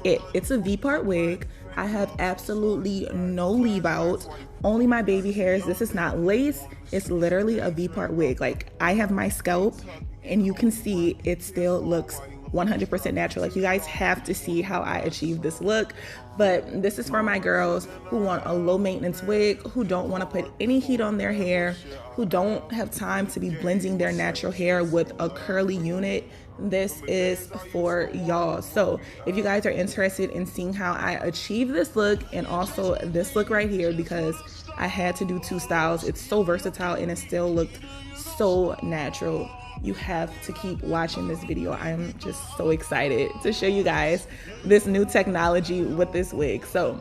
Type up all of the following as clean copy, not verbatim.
it. It's a V-part wig. I have absolutely no leave out, only my baby hairs. This is not lace, it's literally a V-part wig. Like, I have my scalp and you can see it still looks 100% natural. Like, you guys have to see how I achieved this look. But this is for my girls who want a low maintenance wig, who don't want to put any heat on their hair, who don't have time to be blending their natural hair with a curly unit. This is for y'all. So if you guys are interested in seeing how I achieve this look and also this look right here, because I had to do two styles, it's so versatile and it still looked so natural, you have to keep watching this video. I am just so excited to show you guys this new technology with this wig. So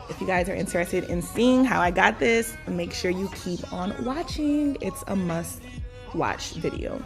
if you guys are interested in seeing how I got this, make sure you keep on watching. It's a must watch video.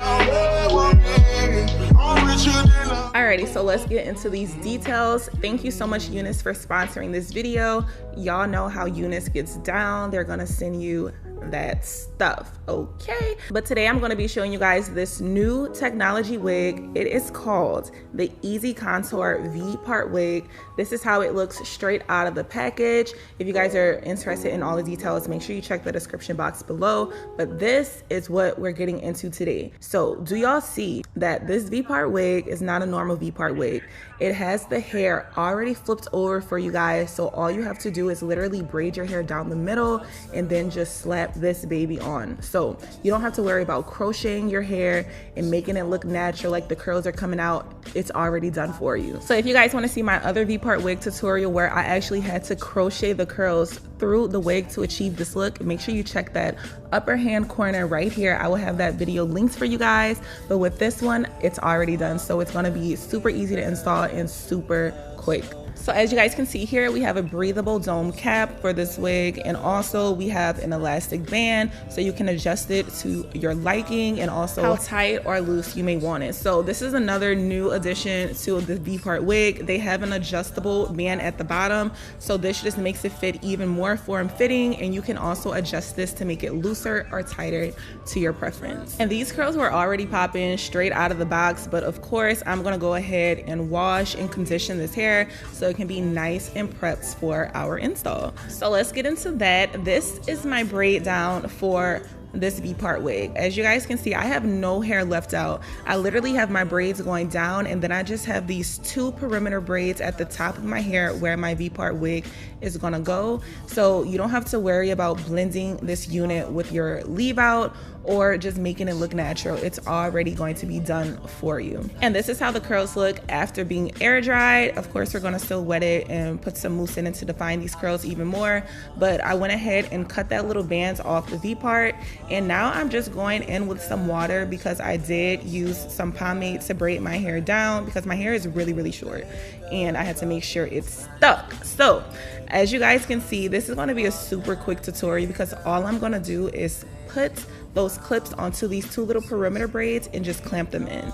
Alrighty, so let's get into these details. Thank you so much, Eunice, for sponsoring this video. Y'all know how Eunice gets down. They're gonna send you that stuff, okay? But today I'm going to be showing you guys this new technology wig. It is called the Easy Contour V-part wig. This is how it looks straight out of the package. If you guys are interested in all the details, make sure you check the description box below. But this is what we're getting into today. So do y'all see that this V-part wig is not a normal V-part wig? It has the hair already flipped over for you guys. So all you have to do is literally braid your hair down the middle and then just slap this baby on. So you don't have to worry about crocheting your hair and making it look natural, like the curls are coming out. It's already done for you. So if you guys want to see my other V-part wig tutorial where I actually had to crochet the curls through the wig to achieve this look, make sure you check that upper hand corner right here. I will have that video linked for you guys. But with this one, it's already done. So it's going to be super easy to install and super quick. So as you guys can see here, we have a breathable dome cap for this wig, and also we have an elastic band so you can adjust it to your liking and also how tight or loose you may want it. So this is another new addition to the V-part wig. They have an adjustable band at the bottom, so this just makes it fit even more form-fitting, and you can also adjust this to make it looser or tighter to your preference. And these curls were already popping straight out of the box, but of course I'm gonna go ahead and wash and condition this hair so it can be nice and prepped for our install. So let's get into that. This is my braid down for this V-part wig. As you guys can see, I have no hair left out. I literally have my braids going down, and then I just have these two perimeter braids at the top of my hair where my V-part wig is gonna go. So you don't have to worry about blending this unit with your leave out or just making it look natural. It's already going to be done for you. And this is how the curls look after being air dried. Of course, we're gonna still wet it and put some mousse in it to define these curls even more. But I went ahead and cut that little bands off the V-part. And now I'm just going in with some water because I did use some pomade to braid my hair down because my hair is really, really short. And I had to make sure it's stuck. So as you guys can see, this is gonna be a super quick tutorial because all I'm gonna do is put those clips onto these two little perimeter braids and just clamp them in,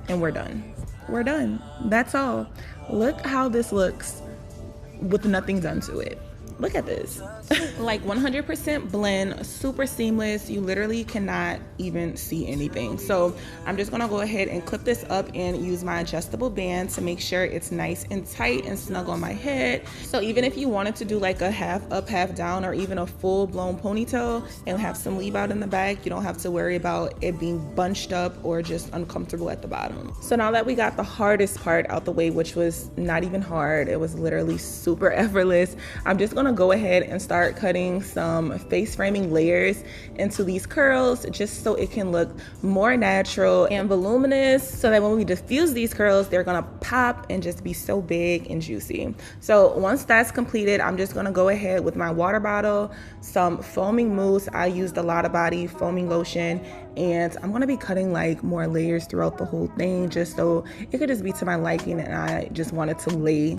and we're done. We're done. That's all. Look how this looks with nothing done to it. Look at this. Like 100% blend, super seamless. You literally cannot even see anything. So I'm just gonna go ahead and clip this up and use my adjustable band to make sure it's nice and tight and snug on my head. So even if you wanted to do like a half up, half down, or even a full blown ponytail and have some leave out in the back, you don't have to worry about it being bunched up or just uncomfortable at the bottom. So now that we got the hardest part out the way, which was not even hard, it was literally super effortless, I'm just gonna go ahead and start cutting some face framing layers into these curls just so it can look more natural and voluminous, so that when we diffuse these curls, they're gonna pop and just be so big and juicy. So once that's completed, I'm just gonna go ahead with my water bottle, some foaming mousse. I used a Lotta Body foaming lotion, and I'm gonna be cutting like more layers throughout the whole thing just so it could just be to my liking, and I just wanted to lay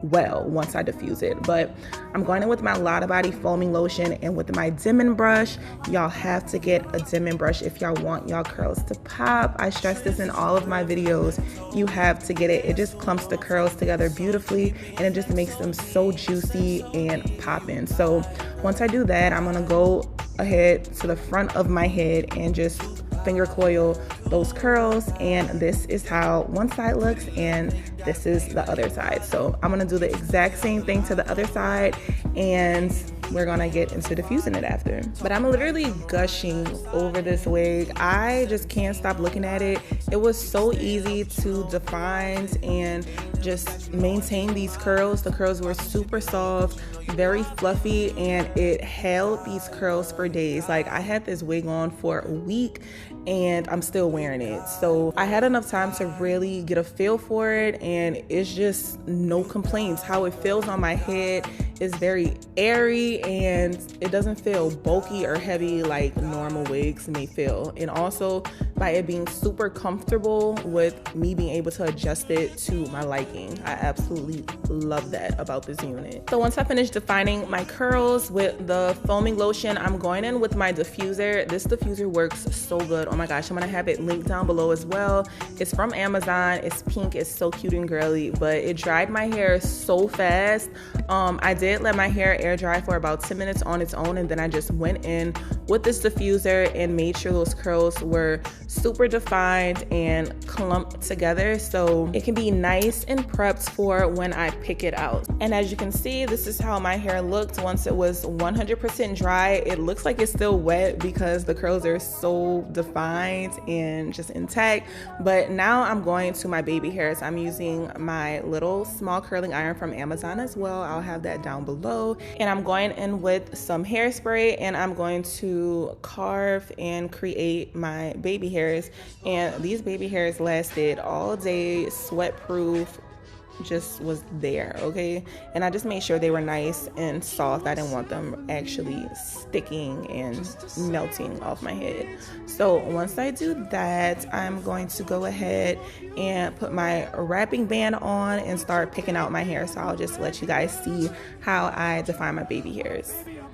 well once I diffuse it. But I'm going in with my Lotta Body foaming lotion, and with my Denman brush. Y'all have to get a Denman brush if y'all want y'all curls to pop. I stress this in all of my videos. You have to get it. It just clumps the curls together beautifully, and it just makes them so juicy and popping. So once I do that, I'm gonna go ahead to the front of my head and just finger coil those curls, and this is how one side looks and this is the other side. So I'm gonna do the exact same thing to the other side, and we're gonna get into diffusing it after. But I'm literally gushing over this wig. I just can't stop looking at it. It was so easy to define and just maintain these curls. The curls were super soft, very fluffy, and it held these curls for days. Like, I had this wig on for a week and I'm still wearing it. So I had enough time to really get a feel for it, and it's just no complaints. How it feels on my head is very airy, and it doesn't feel bulky or heavy like normal wigs may feel. And also by it being super comfortable with me being able to adjust it to my liking. I absolutely love that about this unit. So once I finish defining my curls with the foaming lotion, I'm going in with my diffuser. This diffuser works so good. Oh my gosh, I'm gonna have it linked down below as well. It's from Amazon. It's pink. It's so cute and girly, but it dried my hair so fast. I did let my hair air dry for about 10 minutes on its own, and then I just went in with this diffuser and made sure those curls were super defined and clumped together so it can be nice and prepped for when I pick it out. And as you can see, this is how my hair looked once it was 100% dry. It looks like it's still wet because the curls are so defined and just intact. But now I'm going to my baby hairs. I'm using my little small curling iron from Amazon as well. I'll have that down below. And I'm going in with some hairspray, and I'm going to carve and create my baby hairs. And these baby hairs lasted all day, sweat proof, just was there, okay? And I just made sure they were nice and soft. I didn't want them actually sticking and melting off my head. So once I do that, I'm going to go ahead and put my wrapping band on and start picking out my hair. So I'll just let you guys see how I define my baby hairs.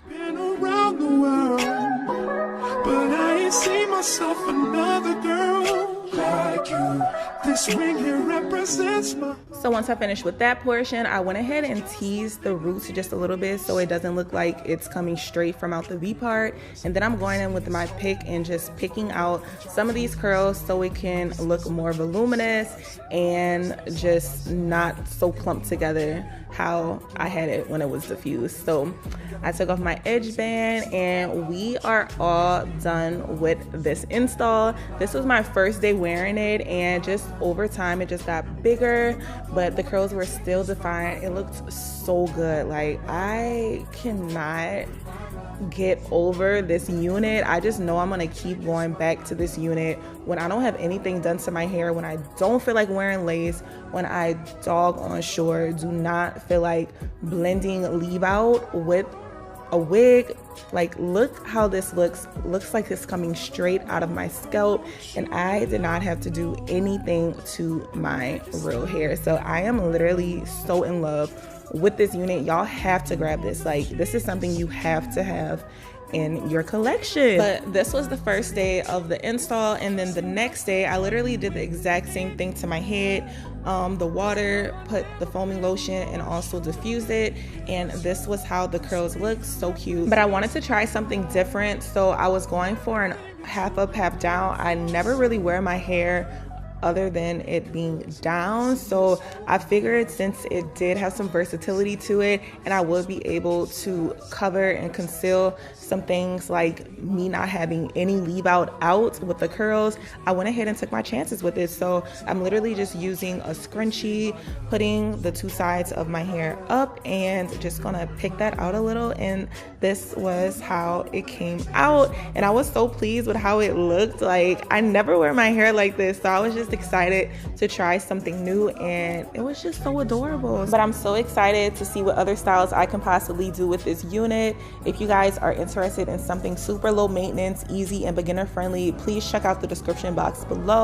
Been around the world, but I ain't seen myself another girl like you. This ring here represents my... So once I finished with that portion, I went ahead and teased the roots just a little bit so it doesn't look like it's coming straight from out the V part. And then I'm going in with my pick and just picking out some of these curls so it can look more voluminous and just not so clumped together how I had it when it was diffused. So I took off my edge band and we are all done with this install. This was my first day wearing it, and just over time it just got bigger, but the curls were still defined. It looked so good. Like, I cannot get over this unit. I just know I'm gonna keep going back to this unit when I don't have anything done to my hair, when I don't feel like wearing lace, when I dog on shore, do not feel like blending leave out with a wig. Like, look how this looks like it's coming straight out of my scalp, and I did not have to do anything to my real hair. So I am literally so in love with this unit. Y'all have to grab this. Like, this is something you have to have in your collection. But this was the first day of the install, and then the next day I literally did the exact same thing to my head. The water, put the foaming lotion, and also diffused it, and this was how the curls look. So cute. But I wanted to try something different, so I was going for an half up, half down. I never really wear my hair other than it being down, so I figured since it did have some versatility to it and I would be able to cover and conceal some things like me not having any leave out with the curls, I went ahead and took my chances with it. So I'm literally just using a scrunchie, putting the two sides of my hair up and just gonna pick that out a little, and this was how it came out. And I was so pleased with how it looked. Like, I never wear my hair like this, so I was just excited to try something new, and it was just so adorable. But I'm so excited to see what other styles I can possibly do with this unit. If you guys are interested in something super low maintenance, easy, and beginner friendly, please check out the description box below.